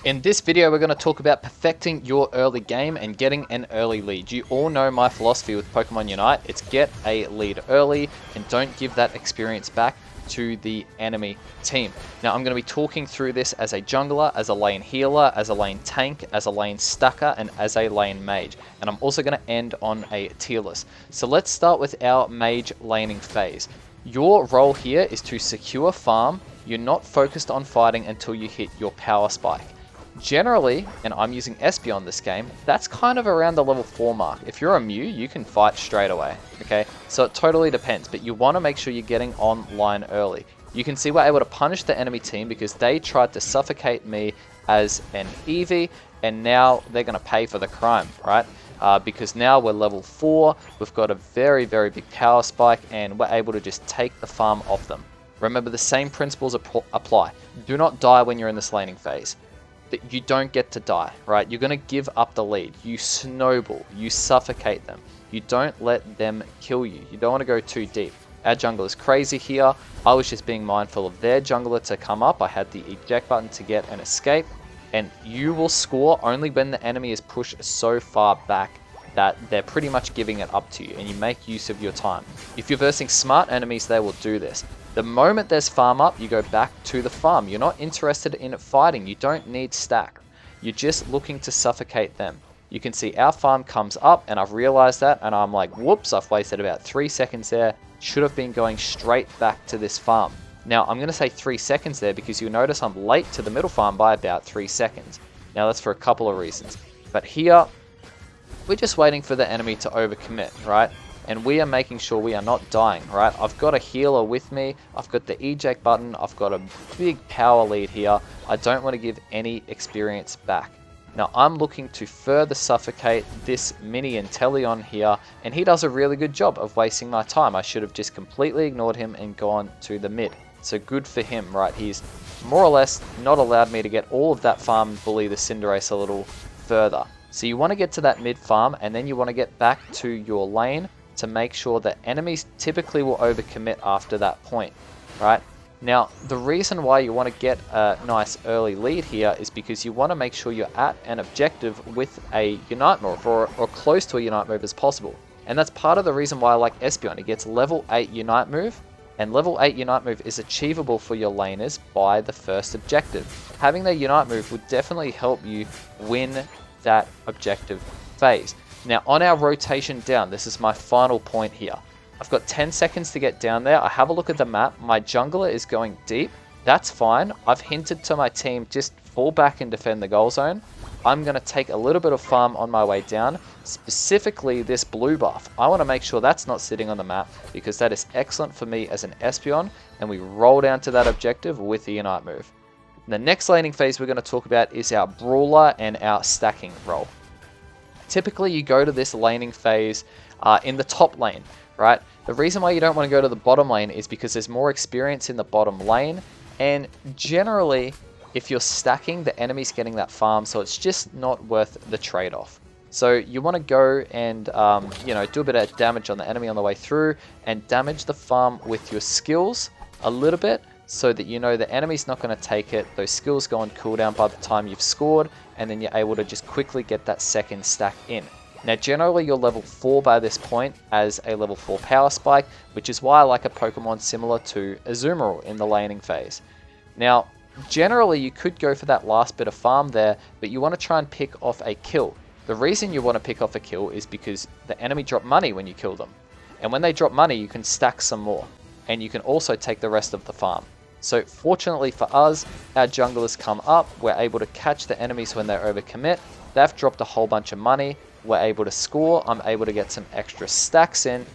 In this video, we're going to talk about perfecting your early game and getting an early lead. You all know my philosophy with Pokemon Unite. It's get a lead early and don't give that experience back to the enemy team. Now, I'm going to be talking through this as a jungler, as a lane healer, as a lane tank, as a lane stacker, and as a lane mage. And I'm also going to end on a tier list. So let's start with our mage laning phase. Your role here is to secure farm. You're not focused on fighting until you hit your power spike. Generally, and I'm using Espeon this game, that's kind of around the level 4 mark. If you're a Mew, you can fight straight away, okay? So it totally depends, but you want to make sure you're getting online early. You can see we're able to punish the enemy team because they tried to suffocate me as an Eevee, and now they're going to pay for the crime, right? Because now we're level 4, we've got a very, very big power spike, and we're able to just take the farm off them. Remember, the same principles apply. Do not die when you're in this laning phase. You don't get to die, right? You're going to give up the lead. You snowball. You suffocate them. You don't let them kill you. You don't want to go too deep. Our jungler is crazy here. I was just being mindful of their jungler to come up. I had the eject button to get an escape. And you will score only when the enemy is pushed so far back that they're pretty much giving it up to you, and you make use of your time. If you're versing smart enemies, they will do this. The moment there's farm up, you go back to the farm. You're not interested in fighting. You don't need stack. You're just looking to suffocate them. You can see our farm comes up, and I've realized that, and I'm like, whoops, I've wasted about 3 seconds there. Should have been going straight back to this farm. Now, I'm going to say 3 seconds there because you'll notice I'm late to the middle farm by about 3 seconds. Now, that's for a couple of reasons. But here, we're just waiting for the enemy to overcommit, right? And we are making sure we are not dying, right? I've got a healer with me. I've got the eject button. I've got a big power lead here. I don't want to give any experience back. Now, I'm looking to further suffocate this mini Inteleon here, and he does a really good job of wasting my time. I should have just completely ignored him and gone to the mid. So good for him, right? He's more or less not allowed me to get all of that farm and bully the Cinderace a little further. So you want to get to that mid farm, and then you want to get back to your lane to make sure that enemies typically will overcommit after that point, right? Now, the reason why you want to get a nice early lead here is because you want to make sure you're at an objective with a Unite move, or close to a Unite move as possible. And that's part of the reason why I like Espeon. It gets level 8 Unite move, and level 8 Unite move is achievable for your laners by the first objective. Having the Unite move would definitely help you win that objective phase. Now, on our rotation down, this is my final point here. I've got 10 seconds to get down there. I have a look at the map. My jungler is going deep. That's fine. I've hinted to my team, just fall back and defend the goal zone. I'm going to take a little bit of farm on my way down, specifically this blue buff. I want to make sure that's not sitting on the map because that is excellent for me as an Espeon, and we roll down to that objective with the Unite move. The next laning phase we're going to talk about is our Brawler and our stacking role. Typically, you go to this laning phase in the top lane, right? The reason why you don't want to go to the bottom lane is because there's more experience in the bottom lane, and generally, if you're stacking, the enemy's getting that farm, so it's just not worth the trade-off. So you want to go and do a bit of damage on the enemy on the way through, and damage the farm with your skills a little bit, so that you know the enemy's not going to take it. Those skills go on cooldown by the time you've scored, and then you're able to just quickly get that second stack in. Now, generally, you're level 4 by this point as a level 4 power spike, which is why I like a Pokemon similar to Azumarill in the laning phase. Now, generally, you could go for that last bit of farm there, but you want to try and pick off a kill. The reason you want to pick off a kill is because the enemy drop money when you kill them. And when they drop money, you can stack some more. And you can also take the rest of the farm. So fortunately for us, our junglers come up, we're able to catch the enemies when they overcommit, they've dropped a whole bunch of money, we're able to score, I'm able to get some extra stacks in,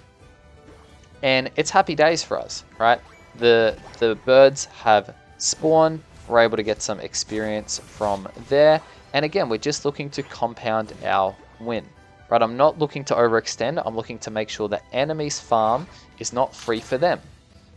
and it's happy days for us, right? The birds have spawned, we're able to get some experience from there, and again, we're just looking to compound our win. Right, I'm not looking to overextend, I'm looking to make sure the enemy's farm is not free for them.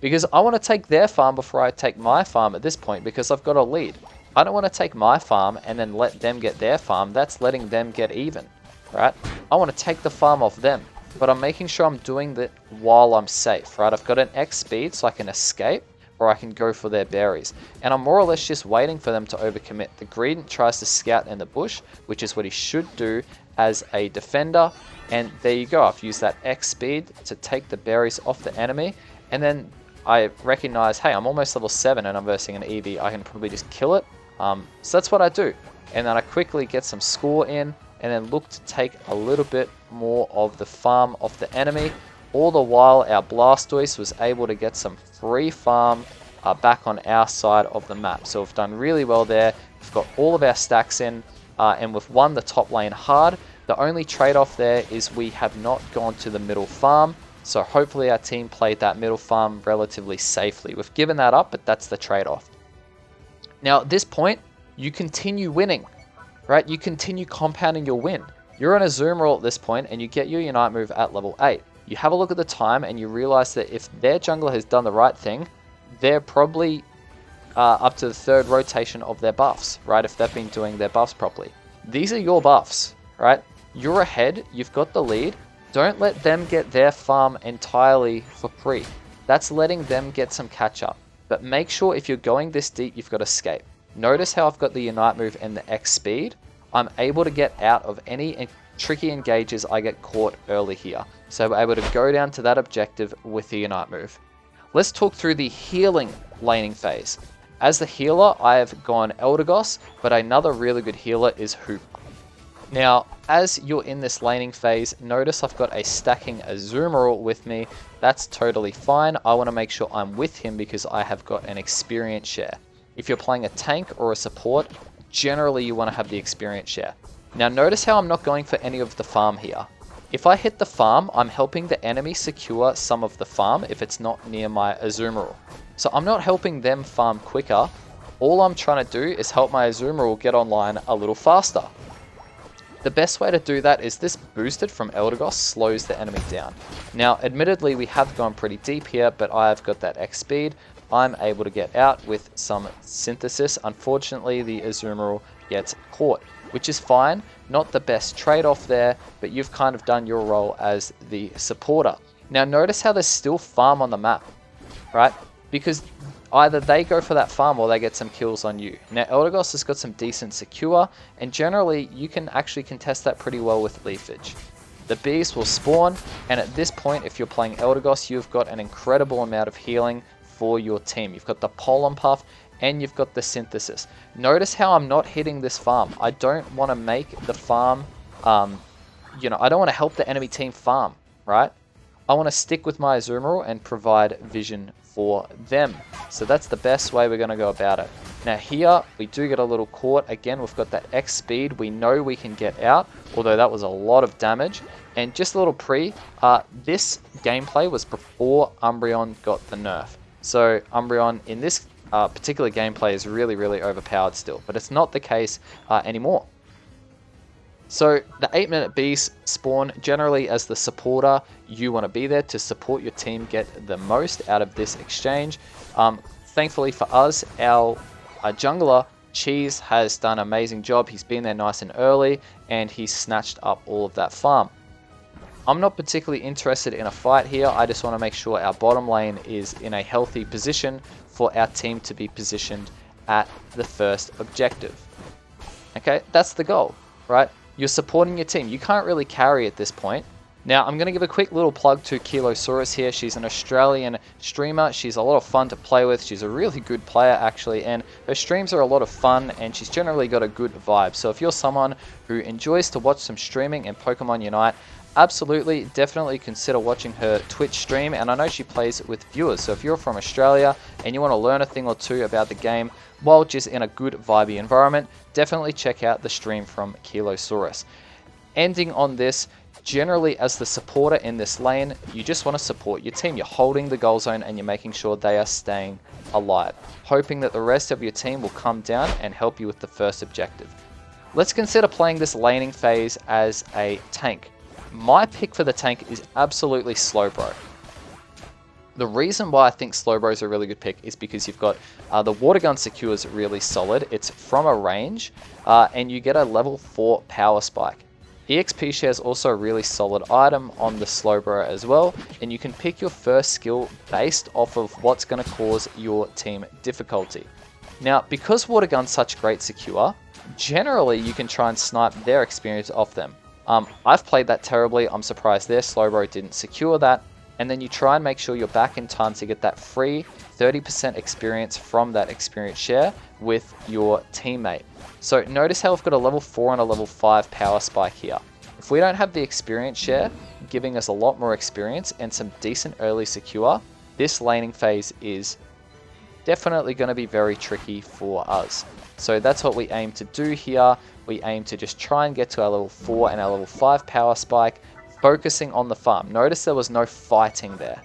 Because I want to take their farm before I take my farm at this point because I've got a lead. I don't want to take my farm and then let them get their farm. That's letting them get even, right? I want to take the farm off them, but I'm making sure I'm doing that while I'm safe, right? I've got an X speed so I can escape, or I can go for their berries. And I'm more or less just waiting for them to overcommit. The Greedent tries to scout in the bush, which is what he should do as a defender. And there you go. I've used that X speed to take the berries off the enemy. And then I recognize, hey, I'm almost level 7 and I'm versing an Eevee. I can probably just kill it. So that's what I do. And then I quickly get some score in and then look to take a little bit more of the farm off the enemy. All the while, our Blastoise was able to get some free farm back on our side of the map. So we've done really well there. We've got all of our stacks in, and we've won the top lane hard. The only trade-off there is we have not gone to the middle farm. So hopefully our team played that middle farm relatively safely. We've given that up, but that's the trade-off. Now at this point, you continue winning, right? You continue compounding your win. You're on a Azumarill at this point, and you get your Unite move at level 8. You have a look at the time, and you realize that if their jungler has done the right thing, they're probably up to the 3rd rotation of their buffs, right? If they've been doing their buffs properly. These are your buffs, right? You're ahead, you've got the lead. Don't let them get their farm entirely for free. That's letting them get some catch up. But make sure if you're going this deep, you've got escape. Notice how I've got the Unite move and the X speed. I'm able to get out of any tricky engages I get caught early here. So we're able to go down to that objective with the Unite move. Let's talk through the healing laning phase. As the healer, I have gone Eldegoss, but another really good healer is Hoop. Now, as you're in this laning phase, notice I've got a stacking Azumarill with me. That's totally fine. I want to make sure I'm with him because I have got an experience share. If you're playing a tank or a support, generally you want to have the experience share. Now notice how I'm not going for any of the farm here. If I hit the farm, I'm helping the enemy secure some of the farm if it's not near my Azumarill. So I'm not helping them farm quicker. All I'm trying to do is help my Azumarill get online a little faster. The best way to do that is this boosted from Eldegoss slows the enemy down. Now, admittedly, we have gone pretty deep here, but I have got that X speed. I'm able to get out with some synthesis. Unfortunately, the Azumarill gets caught, which is fine. Not the best trade-off there, but you've kind of done your role as the supporter. Now, notice how there's still farm on the map, right? Because either they go for that farm or they get some kills on you. Now, Eldegoss has got some decent secure, and generally, you can actually contest that pretty well with Leafage. The bees will spawn, and at this point, if you're playing Eldegoss, you've got an incredible amount of healing for your team. You've got the Pollen Puff, and you've got the Synthesis. Notice how I'm not hitting this farm. I don't want to make the farm, I don't want to help the enemy team farm, right? I want to stick with my Azumarill and provide vision for them. So that's the best way we're going to go about it. Now here, we do get a little caught. Again, we've got that X speed. We know we can get out, although that was a lot of damage. And just a little this gameplay was before Umbreon got the nerf. So Umbreon in this particular gameplay is really, really overpowered still, but it's not the case anymore. So the 8-minute bees spawn. Generally, as the supporter, you want to be there to support your team get the most out of this exchange. Thankfully for us, our jungler, Cheese, has done an amazing job. He's been there nice and early, and he's snatched up all of that farm. I'm not particularly interested in a fight here. I just want to make sure our bottom lane is in a healthy position for our team to be positioned at the first objective. Okay, that's the goal, right? You're supporting your team. You can't really carry at this point. Now, I'm going to give a quick little plug to KELOSAURUS here. She's an Australian streamer. She's a lot of fun to play with. She's a really good player, actually, and her streams are a lot of fun, and she's generally got a good vibe. So if you're someone who enjoys to watch some streaming in Pokemon Unite, absolutely, definitely consider watching her Twitch stream, and I know she plays with viewers. So if you're from Australia and you want to learn a thing or two about the game while just in a good vibey environment, definitely check out the stream from KELOSAURUS. Ending on this, generally as the supporter in this lane, you just want to support your team. You're holding the goal zone and you're making sure they are staying alive, hoping that the rest of your team will come down and help you with the first objective. Let's consider playing this laning phase as a tank. My pick for the tank is absolutely Slowbro. The reason why I think Slowbro is a really good pick is because you've got the water gun secure is really solid. It's from a range, and you get a level 4 power spike. EXP share is also a really solid item on the Slowbro as well, and you can pick your first skill based off of what's going to cause your team difficulty. Now, because Water Gun's such great secure, generally you can try and snipe their experience off them. I've played that terribly. I'm surprised their Slowbro didn't secure that. And then you try and make sure you're back in time to get that free 30% experience from that experience share with your teammate. So notice how we've got a level 4 and a level 5 power spike here. If we don't have the experience share, giving us a lot more experience and some decent early secure, this laning phase is definitely going to be very tricky for us. So that's what we aim to do here. We aim to just try and get to our level 4 and our level 5 power spike, focusing on the farm. Notice there was no fighting there.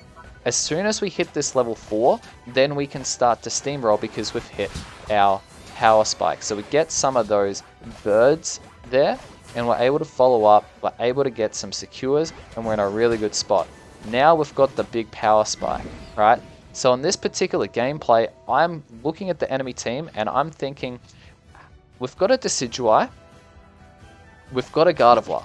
As soon as we hit this level 4, then we can start to steamroll because we've hit our power spike. So we get some of those birds there, and we're able to follow up, we're able to get some secures, and we're in a really good spot. Now we've got the big power spike, right? So in this particular gameplay, I'm looking at the enemy team, and I'm thinking, we've got a Decidueye, we've got a Gardevoir.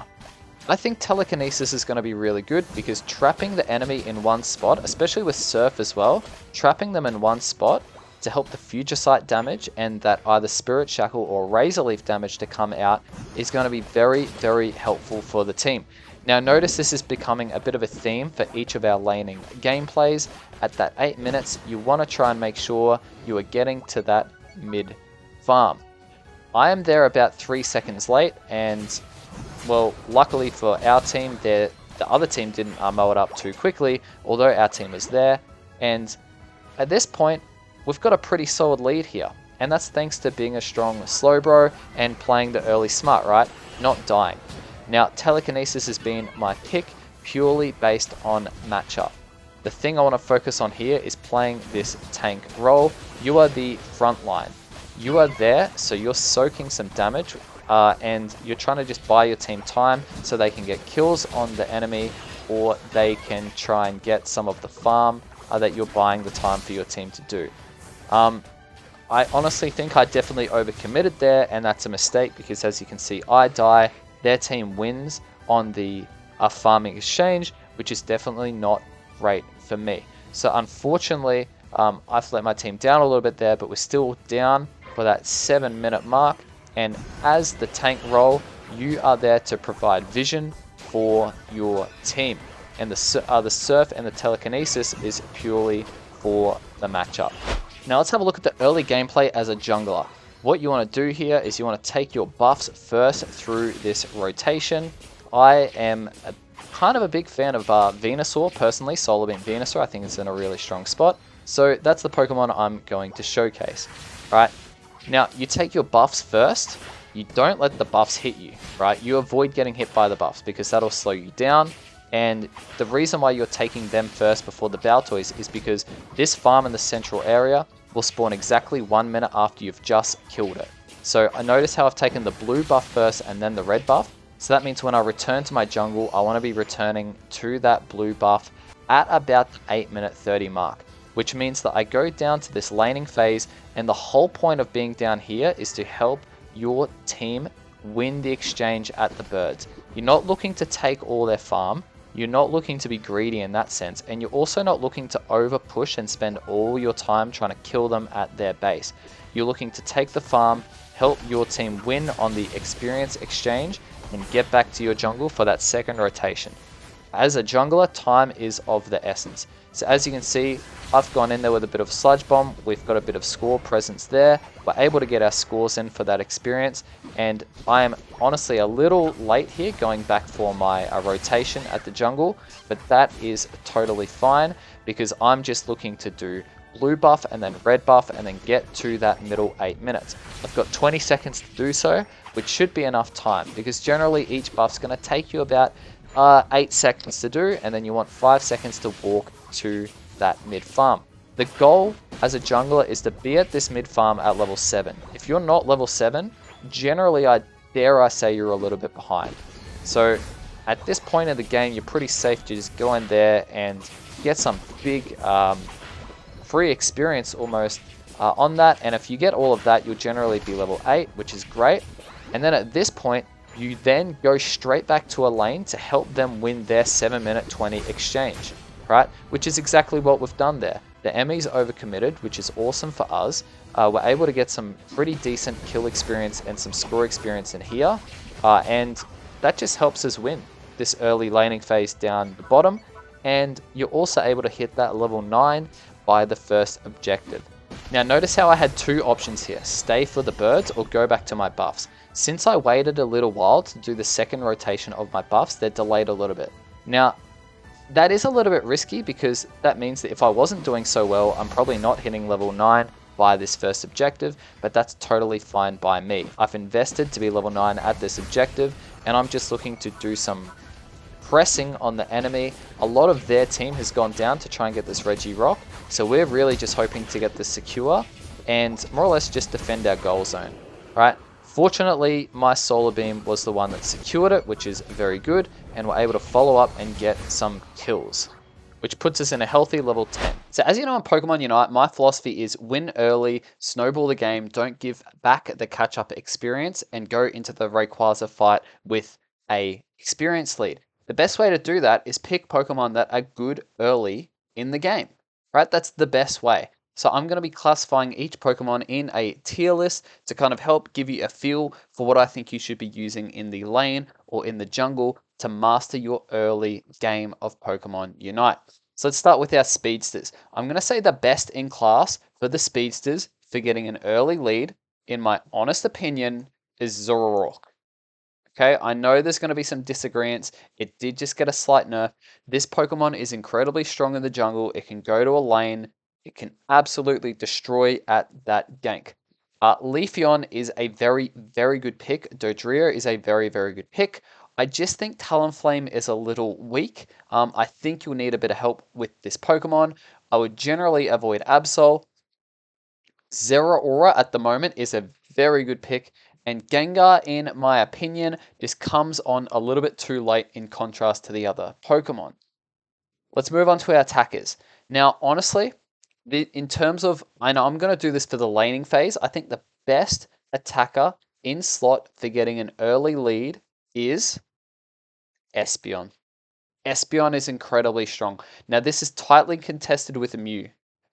I think Telekinesis is going to be really good because trapping the enemy in one spot, especially with Surf as well, trapping them in one spot to help the Future Sight damage and that either Spirit Shackle or Razor Leaf damage to come out is going to be very, very helpful for the team. Now notice this is becoming a bit of a theme for each of our laning gameplays. At that 8 minutes, you want to try and make sure you are getting to that mid farm. I am there about 3 seconds late, and well, luckily for our team, the other team didn't mow it up too quickly, although our team was there. And at this point, we've got a pretty solid lead here. And that's thanks to being a strong Slowbro and playing the early smart, right? Not dying. Now, Telekinesis has been my pick purely based on matchup. The thing I want to focus on here is playing this tank role. You are the front line. You are there, so you're soaking some damage. And you're trying to just buy your team time so they can get kills on the enemy, or they can try and get some of the farm that you're buying the time for your team to do. I honestly think I definitely overcommitted there, and that's a mistake because as you can see, I die, their team wins on the farming exchange, which is definitely not great for me. So unfortunately, I've let my team down a little bit there, but we're still down for that 7-minute mark. And as the tank role, you are there to provide vision for your team. And the Surf and the Telekinesis is purely for the matchup. Now let's have a look at the early gameplay as a jungler. What you want to do here is you want to take your buffs first through this rotation. I am kind of a big fan of Venusaur personally, Solar Beam Venusaur. I think it's in a really strong spot. So that's the Pokemon I'm going to showcase. Right. Now, you take your buffs first, you don't let the buffs hit you, right? You avoid getting hit by the buffs because that'll slow you down. And the reason why you're taking them first before the Baltoys is because this farm in the central area will spawn exactly 1 minute after you've just killed it. So I notice how I've taken the blue buff first and then the red buff. So that means when I return to my jungle, I want to be returning to that blue buff at about the 8-minute 30 mark. Which means that I go down to this laning phase, and the whole point of being down here is to help your team win the exchange at the birds. You're not looking to take all their farm, you're not looking to be greedy in that sense, and you're also not looking to over push and spend all your time trying to kill them at their base. You're looking to take the farm, help your team win on the experience exchange, and get back to your jungle for that second rotation. As a jungler, time is of the essence. So as you can see, I've gone in there with a bit of Sludge Bomb. We've got a bit of score presence there. We're able to get our scores in for that experience. And I am honestly a little late here going back for my rotation at the jungle. But that is totally fine because I'm just looking to do blue buff and then red buff and then get to that middle 8 minutes. I've got 20 seconds to do so, which should be enough time because generally each buff's going to take you about 8 seconds to do, and then you want 5 seconds to walk to that mid farm. The goal as a jungler is to be at this mid farm at level 7. If you're not level 7, generally I say you're a little bit behind. So at this point in the game, you're pretty safe to just go in there and get some big free experience almost on that. And if you get all of that, you'll generally be level 8, which is great. And then at this point, You then go straight back to a lane to help them win their 7-minute 20 exchange, right? Which is exactly what we've done there. The Emmy's overcommitted, which is awesome for us. We're able to get some pretty decent kill experience and some score experience in here. And that just helps us win this early laning phase down the bottom. And you're also able to hit that level 9 by the first objective. Now notice how I had two options here, stay for the birds or go back to my buffs. Since I waited a little while to do the second rotation of my buffs, they're delayed a little bit. Now, that is a little bit risky because that means that if I wasn't doing so well, I'm probably not hitting level 9 by this first objective, but that's totally fine by me. I've invested to be level 9 at this objective, and I'm just looking to do some pressing on the enemy. A lot of their team has gone down to try and get this Reggie Rock, so we're really just hoping to get this secure and more or less just defend our goal zone, right? Fortunately, my Solar Beam was the one that secured it, which is very good, and we're able to follow up and get some kills, which puts us in a healthy level 10. So as you know in Pokemon Unite, my philosophy is win early, snowball the game, don't give back the catch-up experience, and go into the Rayquaza fight with a experience lead. The best way to do that is pick Pokemon that are good early in the game, right? That's the best way. So I'm going to be classifying each Pokemon in a tier list to kind of help give you a feel for what I think you should be using in the lane or in the jungle to master your early game of Pokemon Unite. So let's start with our Speedsters. I'm going to say the best in class for the Speedsters for getting an early lead, in my honest opinion, is Zoroark. Okay, I know there's going to be some disagreements. It did just get a slight nerf. This Pokemon is incredibly strong in the jungle. It can go to a lane. It can absolutely destroy at that gank. Leafeon is a very, very good pick. Dodrio is a very, very good pick. I just think Talonflame is a little weak. I think you'll need a bit of help with this Pokemon. I would generally avoid Absol. Zeraora at the moment is a very good pick. And Gengar, in my opinion, just comes on a little bit too late in contrast to the other Pokemon. Let's move on to our attackers. Now, honestly, in terms of, I know I'm going to do this for the laning phase, I think the best attacker in slot for getting an early lead is Espeon. Espeon is incredibly strong. Now, this is tightly contested with Mew.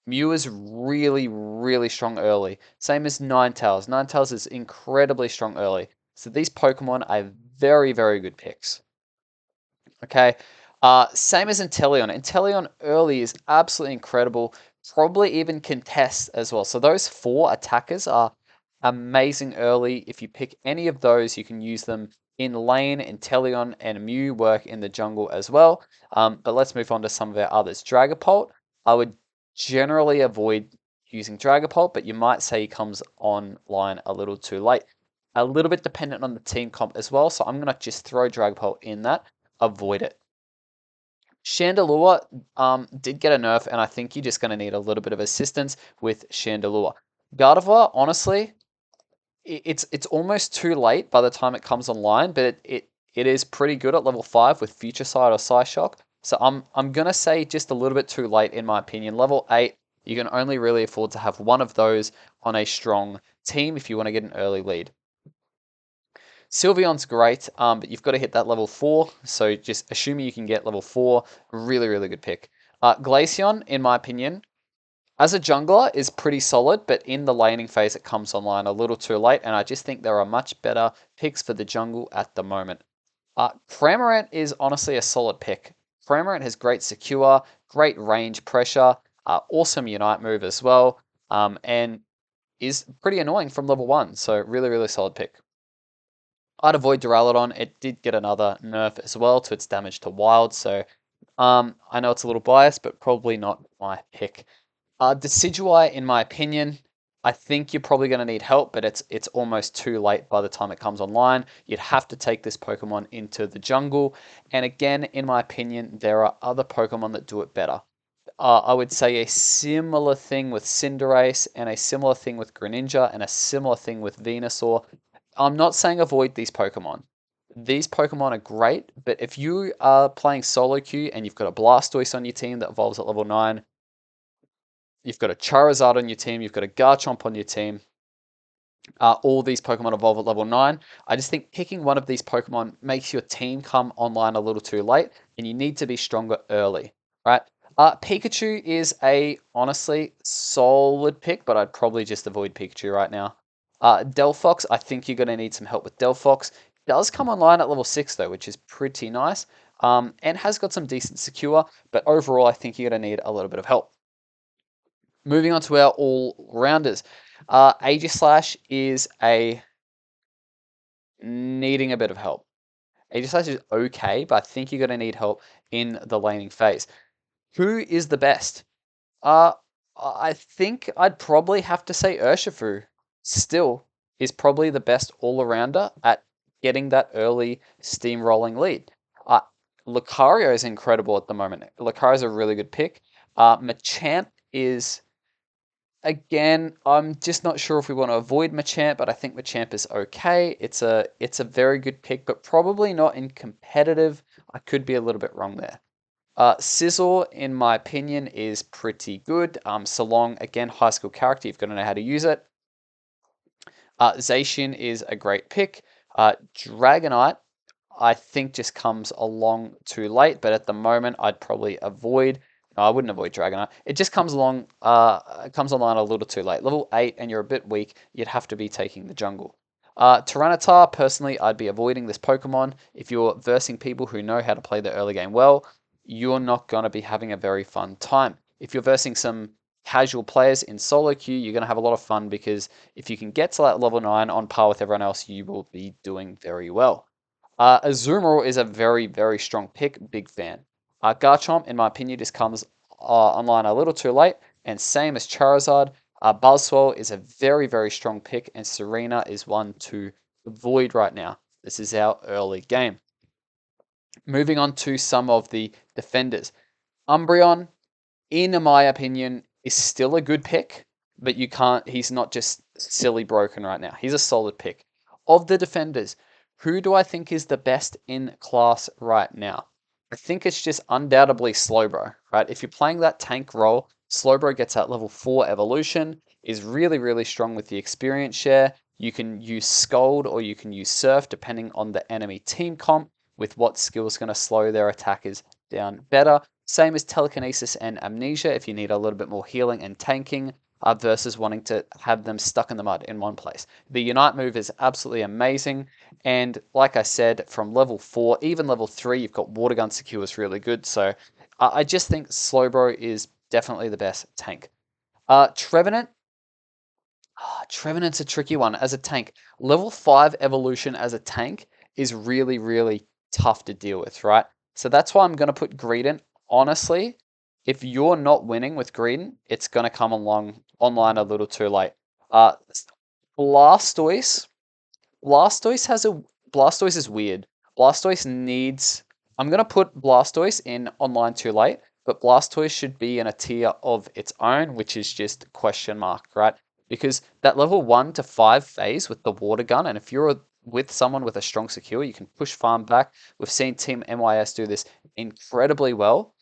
Mew is really, really strong early. Same as Ninetales. Ninetales is incredibly strong early. So these Pokemon are very, very good picks. Okay. Same as Inteleon. Inteleon early is absolutely incredible. Probably even contest as well. So those four attackers are amazing early. If you pick any of those, you can use them in lane. Inteleon and Mew work in the jungle as well. But let's move on to some of our others. Dragapult, I would generally avoid using Dragapult, but you might say he comes online a little too late. A little bit dependent on the team comp as well, so I'm going to just throw Dragapult in that. Avoid it. Chandelure did get a nerf, and I think you're just going to need a little bit of assistance with Chandelure. Gardevoir, honestly, it's almost too late by the time it comes online, but it is pretty good at level 5 with Future Sight or Psyshock. So I'm going to say just a little bit too late in my opinion. Level 8, you can only really afford to have one of those on a strong team if you want to get an early lead. Sylveon's great, but you've got to hit that level 4, so just assuming you can get level 4, really, really good pick. Glaceon, in my opinion, as a jungler, is pretty solid, but in the laning phase it comes online a little too late, and I just think there are much better picks for the jungle at the moment. Cramorant is honestly a solid pick. Cramorant has great secure, great range pressure, awesome Unite move as well, and is pretty annoying from level 1, so really, really solid pick. I'd avoid Duraludon. It did get another nerf as well to its damage to wild, so I know it's a little biased, but probably not my pick. Decidueye, in my opinion, I think you're probably going to need help, but it's almost too late by the time it comes online. You'd have to take this Pokemon into the jungle, and again, in my opinion, there are other Pokemon that do it better. I would say a similar thing with Cinderace, and a similar thing with Greninja, and a similar thing with Venusaur. I'm not saying avoid these Pokemon. These Pokemon are great, but if you are playing solo queue and you've got a Blastoise on your team that evolves at level 9, you've got a Charizard on your team, you've got a Garchomp on your team, All these Pokemon evolve at level 9. I just think picking one of these Pokemon makes your team come online a little too late, and you need to be stronger early, right? Pikachu is a honestly solid pick, but I'd probably just avoid Pikachu right now. Delphox, I think you're going to need some help with Delphox. Does come online at level 6 though, which is pretty nice, and has got some decent secure, but overall I think you're going to need a little bit of help. Moving on to our all-rounders. Aegislash is a needing a bit of help. Aegislash is okay, but I think you're going to need help in the laning phase. Who is the best? Uh, I think I'd probably have to say Urshifu still is probably the best all-arounder at getting that early steamrolling lead. Uh, Lucario is incredible at the moment. Lucario is a really good pick. Machamp is again, I'm just not sure if we want to avoid Machamp, but I think Machamp is okay. It's a very good pick, but probably not in competitive. I could be a little bit wrong there. Scizor, in my opinion, is pretty good. So long, again, high school character, you've got to know how to use it. Zacian is a great pick. Dragonite, I think just comes along too late, but at the moment I'd probably avoid. No, I wouldn't avoid Dragonite. It just comes along, comes online a little too late. Level 8, and you're a bit weak. You'd have to be taking the jungle. Tyranitar, personally, I'd be avoiding this Pokemon. If you're versing people who know how to play the early game well, you're not going to be having a very fun time. If you're versing some casual players in solo queue, you're going to have a lot of fun because if you can get to that level 9 on par with everyone else, you will be doing very well. Azumarill is a very, very strong pick. Big fan. Garchomp, in my opinion, just comes online a little too late. And same as Charizard, Buzzwole is a very, very strong pick. And Serena is one to avoid right now. This is our early game. Moving on to some of the defenders. Umbreon, in my opinion, is still a good pick, but you can't. He's not just silly broken right now. He's a solid pick. Of the defenders, who do I think is the best in class right now? I think it's just undoubtedly Slowbro, right? If you're playing that tank role, Slowbro gets that level 4 evolution, is really, really strong with the experience share. You can use Scold or you can use Surf depending on the enemy team comp with what skill is going to slow their attackers down better. Same as Telekinesis and Amnesia if you need a little bit more healing and tanking versus wanting to have them stuck in the mud in one place. The Unite move is absolutely amazing. And like I said, from level 4, even level 3, you've got Water Gun secure is really good. So I just think Slowbro is definitely the best tank. Trevenant. Trevenant's a tricky one as a tank. Level 5 evolution as a tank is really, really tough to deal with, right? So that's why I'm going to put Greedent. Honestly, if you're not winning with Greedent, it's going to come along online a little too late. Blastoise. Blastoise is weird. Blastoise needs. I'm going to put Blastoise in online too late, but Blastoise should be in a tier of its own, which is just question mark, right? Because that level 1 to 5 phase with the water gun, and if you're with someone with a strong secure, you can push farm back. We've seen Team MYS do this incredibly well.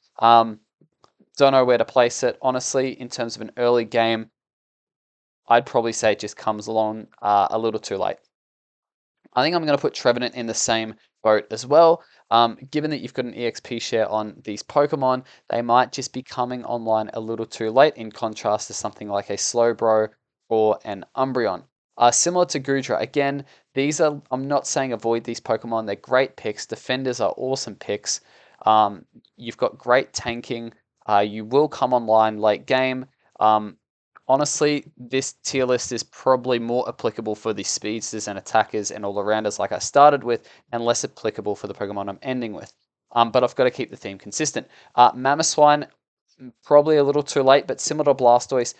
Don't know where to place it, honestly, in terms of an early game. I'd probably say it just comes along a little too late. I think I'm going to put Trevenant in the same boat as well. Given that you've got an EXP share on these Pokemon, they might just be coming online a little too late in contrast to something like a Slowbro or an Umbreon. Similar to Goodra, again, I'm not saying avoid these Pokemon, they're great picks. Defenders are awesome picks. You've got great tanking. You will come online late game. Honestly, this tier list is probably more applicable for the speedsters and attackers and all-arounders like I started with, and less applicable for the Pokemon I'm ending with. But I've got to keep the theme consistent. Mamoswine, probably a little too late, but similar to Blastoise,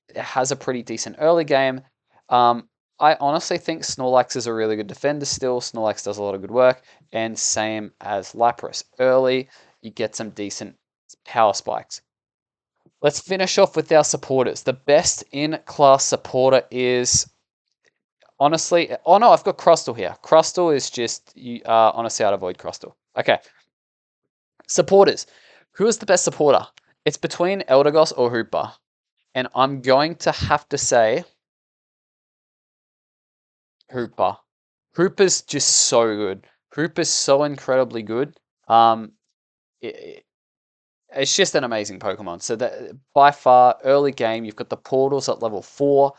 it has a pretty decent early game. I honestly think Snorlax is a really good defender still. Snorlax does a lot of good work, and same as Lapras. Early, you get some decent power spikes. Let's finish off with our supporters. The best in class supporter is honestly. Oh no, I've got Crustle here. Crustle is just honestly, I'd avoid Crustle. Okay, supporters. Who is the best supporter? It's between Eldegoss or Hoopa, and I'm going to have to say Hooper. Hooper's just so good. Hooper's so incredibly good. Um, it, it's just an amazing Pokemon. So that by far, early game, you've got the portals at level 4.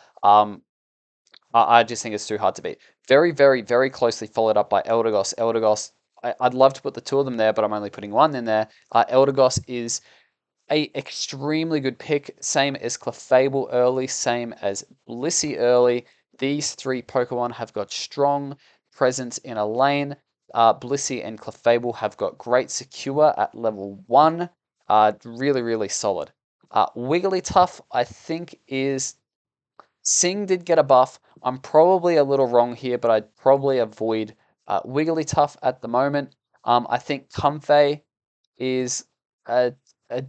I just think it's too hard to beat. Very, very, very closely followed up by Eldegoss. Eldegoss, I'd love to put the two of them there, but I'm only putting one in there. Eldegoss is a extremely good pick. Same as Clefable early, same as Blissey early. These three Pokemon have got strong presence in a lane. Blissey and Clefable have got great secure at level 1. Really, really solid. Wigglytuff, I think, is Sing did get a buff. I'm probably a little wrong here, but I'd probably avoid Wigglytuff at the moment. I think Comfey is a, a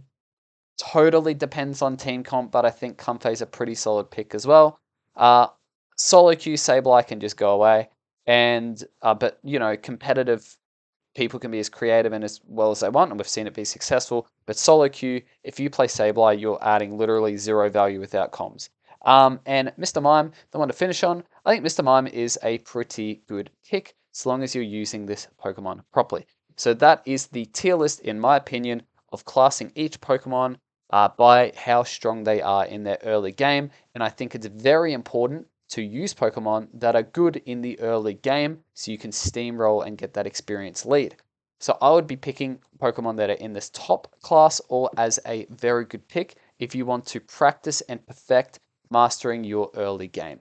totally depends on team comp, but I think Comfey's a pretty solid pick as well. Solo Q Sableye can just go away, and but competitive people can be as creative and as well as they want, and we've seen it be successful. But solo queue, if you play Sableye, you're adding literally zero value without comms. And Mr. Mime, the one to finish on, I think Mr. Mime is a pretty good pick, as long as you're using this Pokemon properly. So that is the tier list, in my opinion, of classing each Pokemon by how strong they are in their early game. And I think it's very important to use Pokemon that are good in the early game so you can steamroll and get that experience lead. So I would be picking Pokemon that are in this top class or as a very good pick if you want to practice and perfect mastering your early game.